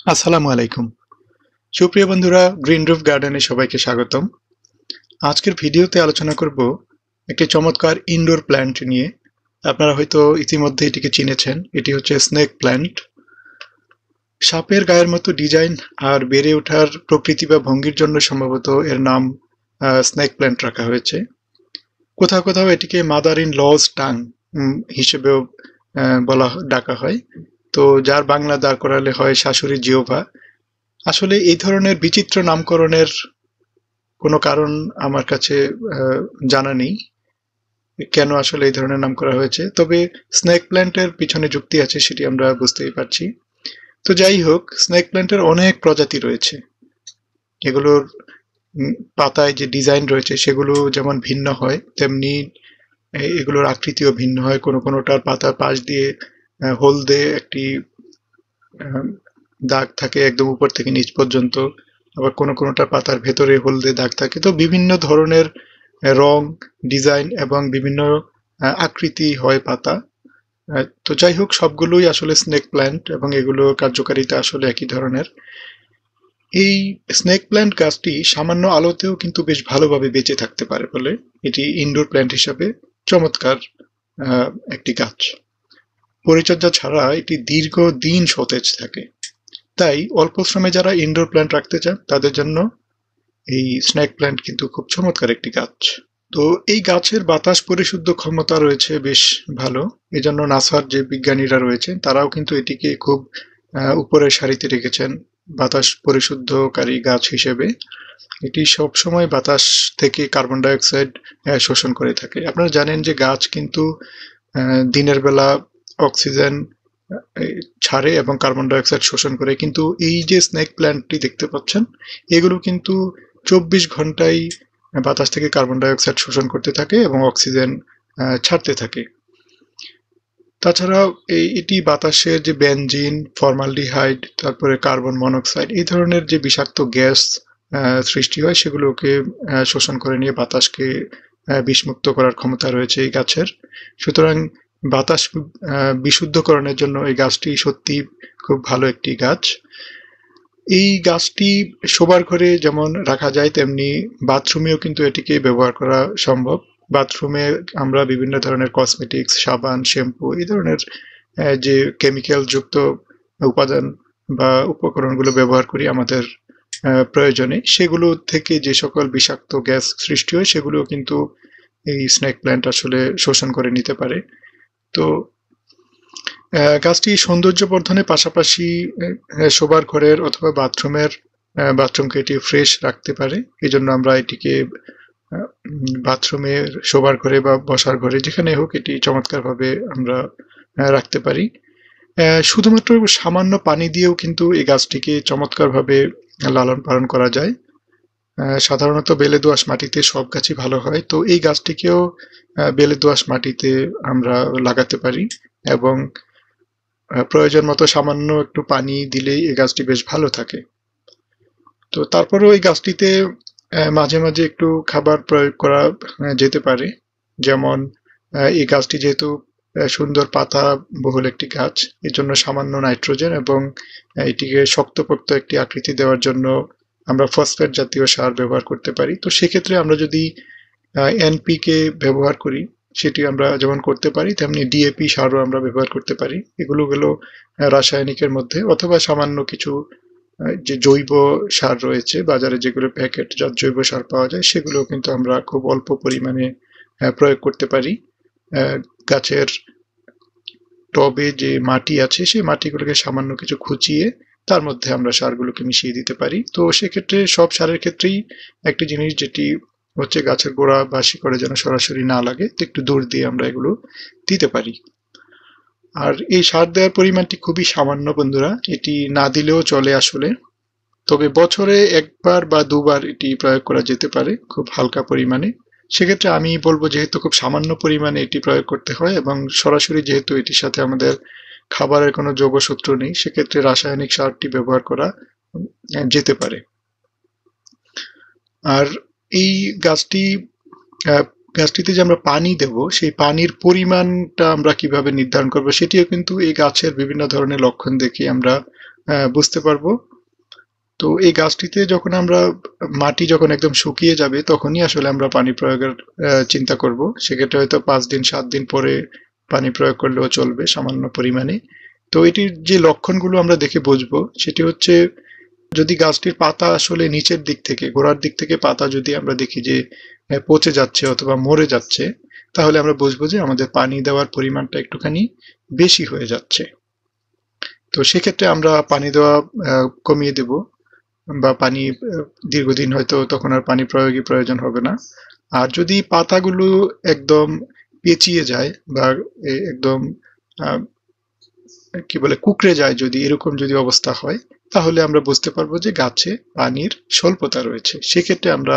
আসসালামু আলাইকুম। সুপ্রিয় বন্ধুরা, গ্রিন রুফ গার্ডেনে সবাইকে স্বাগতম। আজকের ভিডিওতে আলোচনা করব একটি চমৎকার ইনডোর প্ল্যান্ট নিয়ে। আপনারা হয়তো ইতিমধ্যে এটিকে চিনেছেন। এটি হচ্ছে স্নেক প্ল্যান্ট। সাপের গায়ের মতো ডিজাইন আর বেড়ে ওঠার প্রকৃতি বা ভঙ্গির জন্য সম্ভবত এর নাম স্নেক প্ল্যান্ট রাখা হয়েছে। কোথাও কোথাও এটিকে মাদার ইন লজ টাং হিসেবেও ডাকা হয়। তো যার বাংলা দাঁড় করালে হয় শাশুড়ি জিহ্বা। আসলে এই ধরনের বিচিত্র নামকরণের কোনো কারণ আমার কাছে জানা নেই কেন আসলে এই ধরনের নাম করা হয়েছে। তবে স্নেক প্ল্যান্টের পিছনে যুক্তি আছে, সেটি আমরা বুঝতেই পারছি। তো যাই হোক, স্নেক প্ল্যান্টের অনেক প্রজাতি রয়েছে। এগুলোর পাতায় যে ডিজাইন রয়েছে সেগুলো যেমন ভিন্ন হয়, তেমনি এগুলোর আকৃতিও ভিন্ন হয়। কোনোটার পাতার পাশ দিয়ে হলদে একটি দাগ থাকে একদম উপর থেকে নিচ পর্যন্ত, আবার কোনোটার পাতার ভেতরে হলদে দাগ থাকে। তো বিভিন্ন ধরনের রং, ডিজাইন এবং বিভিন্ন আকৃতি হয় পাতা। তো যাই হোক, সবগুলোই আসলে স্নেক প্ল্যান্ট এবং এগুলো কার্যকারিতা আসলে একই ধরনের। এই স্নেক প্ল্যান্ট গাছটি সামান্য আলোতেও কিন্তু বেশ ভালোভাবে বেঁচে থাকতে পারে বলে এটি ইনডোর প্ল্যান্ট হিসাবে চমৎকার একটি গাছ। পরিচর্যা ছাড়া এটি দীর্ঘদিন সতেজ থাকে। তাই অল্প শ্রমে যারা ইনডোর প্ল্যান্ট রাখতে চান তাদের জন্য এই স্নেক প্ল্যান্ট কিন্তু খুব চমৎকার একটি গাছ। তো এই গাছের বাতাস পরিশুদ্ধ ক্ষমতা রয়েছে বেশ ভালো। এজন্য নাসার যে বিজ্ঞানীরা রয়েছেন তারাও কিন্তু এটিকে খুব উপরের সারিতে রেখেছেন বাতাস পরিশুদ্ধকারী গাছ হিসেবে। এটি সবসময় বাতাস থেকে কার্বন ডাই অক্সাইড শোষণ করে থাকে। আপনারা জানেন যে গাছ কিন্তু দিনের বেলা অক্সিজেন ছাড়ে এবং কার্বন ডাই অক্সাইড শোষণ করে, কিন্তু এই যে স্নেক প্ল্যান্টটি দেখতে পাচ্ছেন এগুলো কিন্তু 24 ঘন্টাই বাতাস থেকে কার্বন ডাই অক্সাইড শোষণ করতে থাকে এবং অক্সিজেন ছাড়তে থাকে। তাছাড়া এটি বাতাসের যে বেনজিন, ফর্মালডিহাইড, তারপরে কার্বন মনোক্সাইড, এই ধরনের যে বিষাক্ত গ্যাস সৃষ্টি হয় সেগুলোকে শোষণ করে নিয়ে বাতাসকে বিষমুক্ত করার ক্ষমতা রয়েছে এই গাছের। সুতরাং বাতাস বিশুদ্ধকরণের জন্য এই গাছটি সত্যি খুব ভালো একটি গাছ। এই গাছটি শোবার ঘরে যেমন রাখা যায়, তেমনি বাথরুমেও কিন্তু এটিকে ব্যবহার করা সম্ভব। বাথরুমে আমরা বিভিন্ন ধরনের কসমেটিক্স, সাবান, শ্যাম্পু, এই ধরনের যে কেমিক্যাল যুক্ত উপাদান বা উপকরণগুলো ব্যবহার করি আমাদের প্রয়োজনে, সেগুলো থেকে যে সকল বিষাক্ত গ্যাস সৃষ্টি হয় সেগুলো কিন্তু এই স্নেক প্ল্যান্ট আসলে শোষণ করে নিতে পারে। তো গাছটি সৌন্দর্য বর্ধনের পাশাপাশি শোবার ঘরের অথবা বাথরুমকে এটি ফ্রেশ রাখতে পারে। এই জন্য আমরা এটিকে বাথরুমে, শোবার ঘরে বা বসার ঘরে যেখানে হোক এটি চমৎকারভাবে আমরা রাখতে পারি। শুধুমাত্র সামান্য পানি দিয়েও কিন্তু এই গাছটিকে চমৎকারভাবে লালন পালন করা যায়। সাধারণত বেলে দোআঁশ মাটিতে সব গাছই ভালো হয়, তো এই গাছটিকেও বেলে দোআঁশ মাটিতে আমরা লাগাতে পারি এবং প্রয়োজন মতো সামান্য একটু পানি দিলেই এই গাছটি বেশ ভালো থাকে। তো তারপরেও এই গাছটিতে মাঝে মাঝে একটু খাবার প্রয়োগ করা যেতে পারে। যেমন এই গাছটি যেহেতু সুন্দর পাতা বহুল একটি গাছ, এর জন্য সামান্য নাইট্রোজেন এবং এটিকে শক্তপোক্ত একটি আকৃতি দেওয়ার জন্য আমরা ফসফেট জাতীয় সার ব্যবহার করতে পারি। তো সেক্ষেত্রে আমরা যদি এনপিকে ব্যবহার করি, সেটি আমরা যেমন করতে পারি, তেমনি ডিএপি সারও আমরা ব্যবহার করতে পারি। এগুলো হলো রাসায়নিকের মধ্যে, অথবা সামান্য কিছু যে জৈব সার রয়েছে বাজারে, যেগুলো প্যাকেটজাত জৈব সার পাওয়া যায়, সেগুলো কিন্তু আমরা খুব অল্প পরিমাণে প্রয়োগ করতে পারি। গাছের টবে যে মাটি আছে সেই মাটিগুলোকে সামান্য কিছু খুঁচিয়ে তার মধ্যে আমরা সারগুলোকে মিশিয়ে দিতে পারি। তো সেক্ষেত্রে সব সারের ক্ষেত্রেই একটি জিনিস যেটি হচ্ছে, গাছের গোড়া বা শিকড়ে যেন সরাসরি না লাগে, তো একটু দূর দিয়ে আমরা এগুলো দিতে পারি। আর এই সার দেওয়ার পরিমাণটি খুবই সামান্য বন্ধুরা, এটি না দিলেও চলে আসলে। তবে বছরে একবার বা দুবার এটি প্রয়োগ করা যেতে পারে খুব হালকা পরিমাণে। সেক্ষেত্রে আমি বলবো, যেহেতু খুব সামান্য পরিমাণে এটি প্রয়োগ করতে হয় এবং সরাসরি যেহেতু এটির সাথে আমাদের খাবারের কোনো যোগসূত্র নেই, সেক্ষেত্রে রাসায়নিক সারটি ব্যবহার করা যেতে পারে। আর এই গাছটি গাছটিতে যে আমরা পানি দেব, সেই পানির পরিমাণটা আমরা কিভাবে নির্ধারণ করবো, সেটিও কিন্তু এই গাছের বিভিন্ন ধরনের লক্ষণ দেখে আমরা বুঝতে পারবো। তো এই গাছটিতে যখন আমরা মাটি যখন একদম শুকিয়ে যাবে তখনই আসলে আমরা পানি প্রয়োগের চিন্তা করব। সেক্ষেত্রে হয়তো 5 দিন 7 দিন পরে পানি প্রয়োগ করলেও চলবে সামান্য পরিমাণে। তো এটির যে লক্ষণগুলো আমরা দেখে বুঝবো সেটি হচ্ছে, যদি গাছটির পাতা আসলে নিচের দিক থেকে গোড়ার দিক থেকে পাতা যদি আমরা দেখি যে পচে যাচ্ছে অথবা মরে যাচ্ছে, তাহলে আমরা বুঝবো যে আমাদের পানি দেওয়ার পরিমাণটা একটুখানি বেশি হয়ে যাচ্ছে। তো সেক্ষেত্রে আমরা পানি দেওয়া কমিয়ে দেব, বা পানি দীর্ঘদিন হয়তো তখন আর পানি প্রয়োগের প্রয়োজন হবে না। আর যদি পাতাগুলো একদম পেঁচিয়ে যায় বা একদম আহ, কি বলে কুঁকড়ে যায়, যদি এরকম যদি অবস্থা হয়, তাহলে আমরা বুঝতে পারবো যে গাছে পানির স্বল্পতা রয়েছে। সেক্ষেত্রে আমরা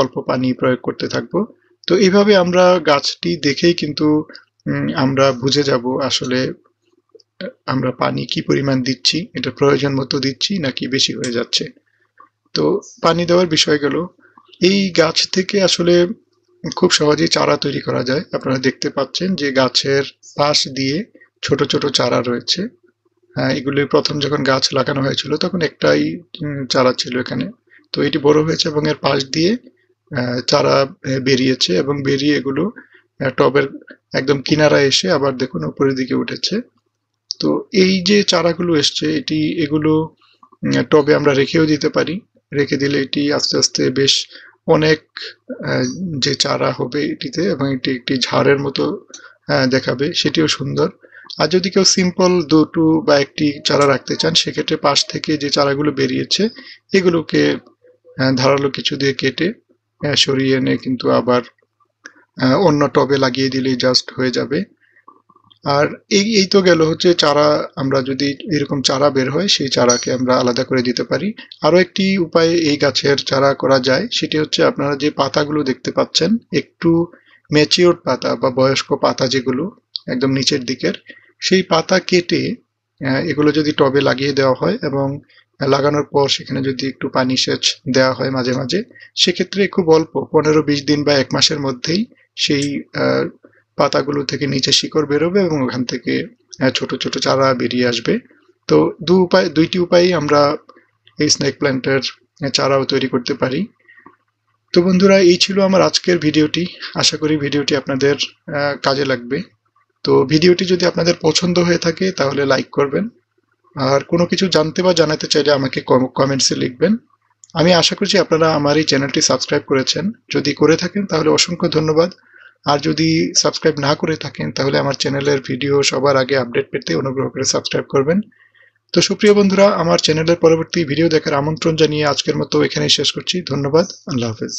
অল্প পানি প্রয়োগ করতে থাকবো। তো এইভাবে আমরা গাছটি দেখেই কিন্তু আমরা বুঝে যাব আসলে আমরা পানি কি পরিমাণ দিচ্ছি, এটা প্রয়োজন মতো দিচ্ছি নাকি বেশি হয়ে যাচ্ছে। তো পানি দেওয়ার বিষয় গেল। এই গাছ থেকে আসলে খুব সহজেই চারা তৈরি করা যায়। আপনারা দেখতে পাচ্ছেন যে গাছের পাশ দিয়ে ছোট ছোট চারা রয়েছে। হ্যাঁ, এগুলি প্রথম যখন গাছ লাগানো হয়েছিল তখন একটাই চারা ছিল এখানে। তো এটি বড় হয়েছে এবং এর পাশ দিয়ে চারা বেরিয়েছে এবং বেরিয়ে এগুলো টবের একদম কিনারায় এসে আবার দেখুন উপরের দিকে উঠেছে। তো এই যে চারাগুলো এসছে এগুলো টবে আমরা রেখেও দিতে পারি। রেখে দিলে এটি আস্তে আস্তে বেশ অনেক আহ, যে চারা হবে এটিতে, এবং এটি একটি ঝাড়ের মতো দেখাবে, সেটিও সুন্দর। আর যদি কেউ সিম্পল দুটো বা একটি চারা রাখতে চান, সেক্ষেত্রে পাশ থেকে যে চারাগুলো বেরিয়েছে এগুলোকে ধারালো কিছু দিয়ে কেটে সরিয়ে এনে কিন্তু আবার অন্য টবে লাগিয়ে দিলেই জাস্ট হয়ে যাবে। আর এই এই তো গেল হচ্ছে চারা। আমরা যদি এরকম চারা বের হয় সেই চারাকে আমরা আলাদা করে দিতে পারি। আরো একটি উপায়ে এই গাছের চারা করা যায়, সেটি হচ্ছে আপনারা যে পাতাগুলো দেখতে পাচ্ছেন একটু ম্যাচিওর পাতা বা বয়স্ক পাতা যেগুলো একদম নিচের দিকের, সেই পাতা কেটে এগুলো যদি টবে লাগিয়ে দেওয়া হয় এবং লাগানোর পর সেখানে যদি একটু পানি সেচ দেওয়া হয় মাঝে মাঝে, সেক্ষেত্রে খুব অল্প 15-20 দিন বা 1 মাসের মধ্যেই সেই আহ, পাতাগুলো থেকে নিচে শিকড় বেরোবে এবং ওখান থেকে ছোট ছোট চারা বেরিয়ে আসবে। তো দুইটি উপায়ে আমরা এই স্নেক প্ল্যান্টের চারাও তৈরি করতে পারি। তো বন্ধুরা, এই ছিল আমার আজকের ভিডিওটি। আশা করি ভিডিওটি আপনাদের কাজে লাগবে। তো ভিডিওটি যদি আপনাদের পছন্দ হয়ে থাকে তাহলে লাইক করবেন। আর কোনো কিছু জানতে বা জানাতে চাইলে আমাকে কমেন্টসে লিখবেন। আমি আশা করছি আপনারা আমার এই চ্যানেলটি সাবস্ক্রাইব করেছেন। যদি করে থাকেন তাহলে অসংখ্য ধন্যবাদ। আর যদি সাবস্ক্রাইব না করে থাকেন তাহলে আমার চ্যানেলের ভিডিও সবার আগে আপডেট পেতে অনুগ্রহ করে সাবস্ক্রাইব করবেন। তো সুপ্রিয় বন্ধুরা, আমার চ্যানেলের পরবর্তী ভিডিও দেখার আমন্ত্রণ জানিয়ে আজকের মতো এখানেই শেষ করছি। ধন্যবাদ। আল্লাহ হাফেজ।